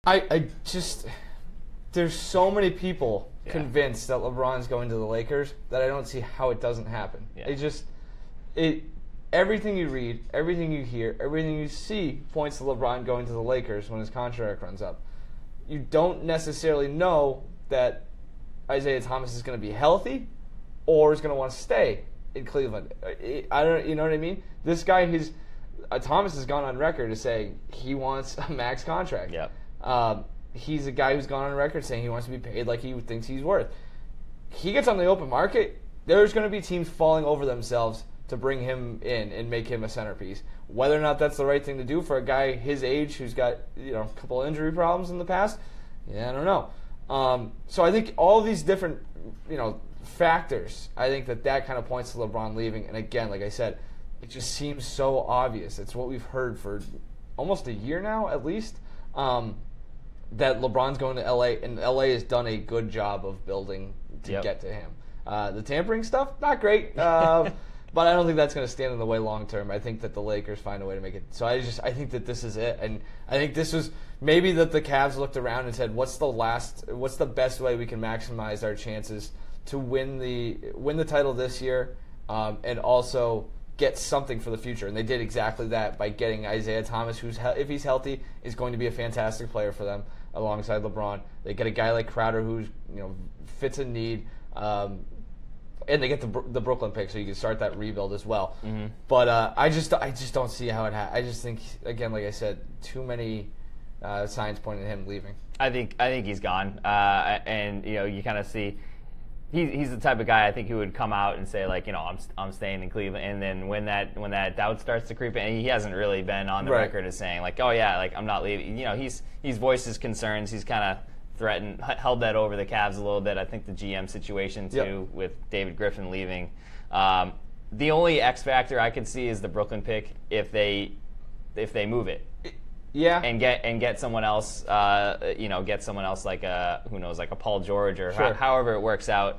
I just there's so many people convinced that LeBron's going to the Lakers that I don't see how it doesn't happen. Yeah. Everything you read, everything you hear, everything you see points to LeBron going to the Lakers when his contract runs up. You don't necessarily know that Isaiah Thomas is going to be healthy or is going to want to stay in Cleveland. I don't, you know what I mean? This guy, Thomas has gone on record as saying he wants a max contract. Yep. He's a guy who's gone on record saying he wants to be paid like he thinks he's worth. He gets on the open market, there's going to be teams falling over themselves to bring him in and make him a centerpiece. Whether or not that's the right thing to do for a guy his age who's got a couple of injury problems in the past, I don't know. So I think all these different factors, I think that kind of points to LeBron leaving. And again, like I said, it just seems so obvious. It's what we've heard for almost a year now, at least, that LeBron's going to L.A., and L.A. has done a good job of building to get to him. The tampering stuff, not great. But I don't think that's going to stand in the way long term. I think that the Lakers find a way to make it. So I think that this is it, and I think this was maybe that the Cavs looked around and said, "What's the best way we can maximize our chances to win the title this year, and also get something for the future?" And they did exactly that by getting Isaiah Thomas, who's if he's healthy, is going to be a fantastic player for them alongside LeBron. They get a guy like Crowder who's fits a need. And they get the Brooklyn pick, so you can start that rebuild as well. Mm-hmm. But I just don't see how it happens. I just think, again, like I said, too many signs pointing to him leaving. I think he's gone, and you kind of see he's the type of guy I think who would come out and say like I'm staying in Cleveland, and then when that doubt starts to creep in, and he hasn't really been on the record as saying like, oh yeah, like I'm not leaving. He's voiced his concerns. He's kind of held that over the Cavs a little bit. I think the GM situation too, with David Griffin leaving. The only X factor I could see is the Brooklyn pick if they move it. Yeah. And get someone else, get someone else like who knows, like a Paul George or however it works out.